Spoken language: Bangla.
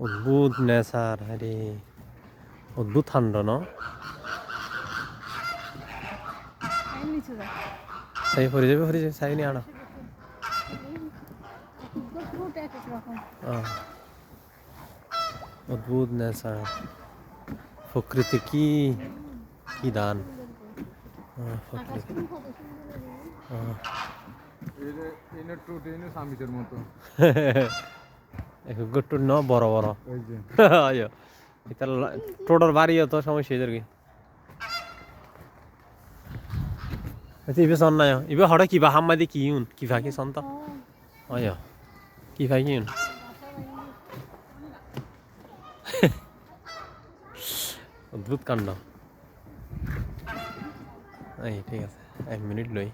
অদ্ভুত নেচার আরে অদ্ভুত ঠান্ডা ন সাই ফরি যাবে সাই নি আনা অদ্ভুত নেচার প্রকৃতি কি কি দান প্রকৃতি গট্টু ন বড় বড় আয়ো এটা টোটোর বাড়িও তো সমস্যা এদের কি ইবে সন না ইবে হড়ে কিবা হাম্মাদি কি উন কিবা কি সন্ত আয়ো কি ভাই কি উন অদ্ভুত কাণ্ড এই ঠিক আছে 1 মিনিট লই